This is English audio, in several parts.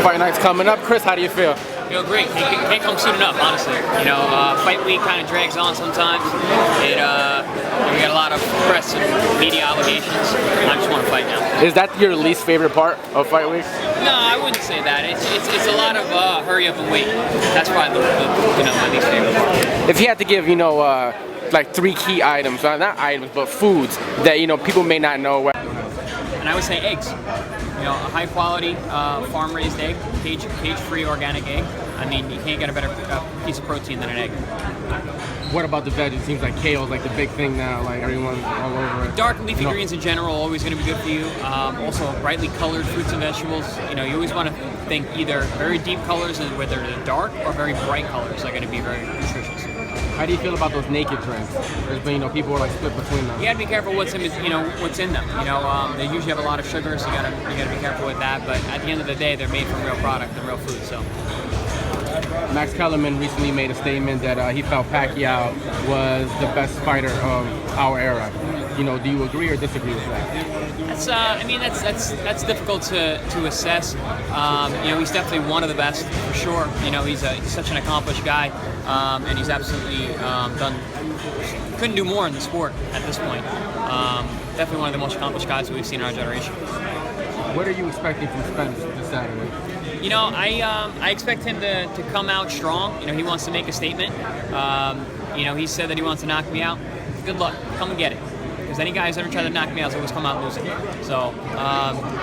Fight night's coming up. Chris, how do you feel? Feel great. Can't come soon enough, honestly. You know, fight week kind of drags on sometimes. We got a lot of press and media obligations. I just want to fight now. Is that your least favorite part of fight week? No, I wouldn't say that. It's a lot of hurry up and wait. That's probably my least favorite part. If you had to give like 3 key items, not items, but foods that people may not know. And I would say eggs. You know, a high quality farm-raised egg, cage-free organic egg. I mean, you can't get a better piece of protein than an egg. What about the veg? It seems like kale is like the big thing now, like everyone's all over it. Dark leafy greens in general are always going to be good for you. Also, brightly colored fruits and vegetables. You know, you always want to think either very deep colors, and whether they're dark, or very bright colors are going to be very nutritious. How do you feel about those naked trends? There's been, people are like split between them. You gotta be careful what's in them. You know, they usually have a lot of sugar, so you gotta be careful with that. But at the end of the day, they're made from real product and real food. So. Max Kellerman recently made a statement that he felt Pacquiao was the best fighter of our era. You know, do you agree or disagree with that? That's difficult to assess. You know, he's definitely one of the best for sure. You know, he's such an accomplished guy, and he's absolutely couldn't do more in the sport at this point. Definitely one of the most accomplished guys that we've seen in our generation. What are you expecting from Spence this Saturday? You know, I expect him to come out strong. You know, he wants to make a statement. You know, he said that he wants to knock me out. Good luck. Come and get it. Because any guy who's ever tried to knock me out has always come out losing. So,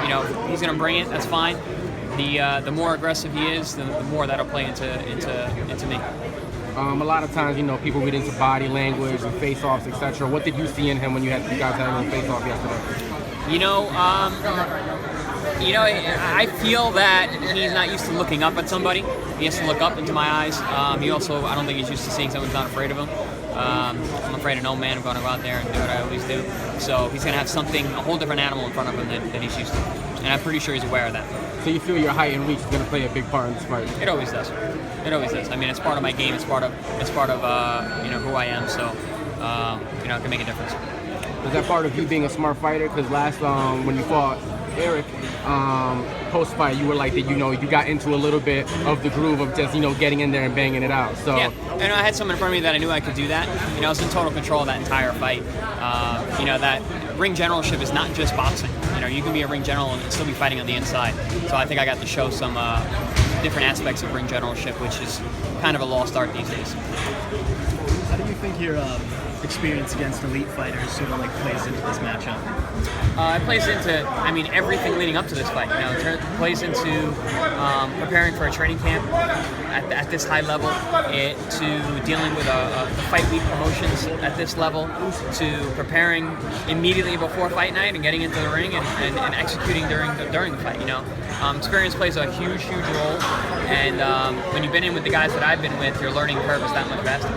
you know, he's going to bring it. That's fine. The more aggressive he is, the more that'll play into me. A lot of times, people read into body language and face-offs, etc. What did you see in him when you guys had a face-off yesterday? I feel that he's not used to looking up at somebody. He has to look up into my eyes. I don't think he's used to seeing someone who's not afraid of him. I'm afraid of no man. I'm going to go out there and do what I always do. So he's going to have a whole different animal in front of him than he's used to. And I'm pretty sure he's aware of that. So you feel your height and reach is going to play a big part in this fight? It always does. It always does. I mean, it's part of my game. It's part of who I am. So it can make a difference. Was that part of you being a smart fighter? Because last when you fought Eric, post-fight, you were like that. You got into a little bit of the groove of just getting in there and banging it out. So yeah, and I had someone in front of me that I knew I could do that. I was in total control of that entire fight. That ring generalship is not just boxing. You can be a ring general and still be fighting on the inside. So I think I got to show some different aspects of ring generalship, which is kind of a lost art these days. How do you think your experience against elite fighters sort of plays into this matchup? It plays into, everything leading up to this fight. It plays into preparing for a training camp at this high level, to dealing with the fight week promotions at this level, to preparing immediately before fight night and getting into the ring and executing during the fight. Experience plays a huge role, and when you've been in with the guys that I've been with, your learning curve is that much faster.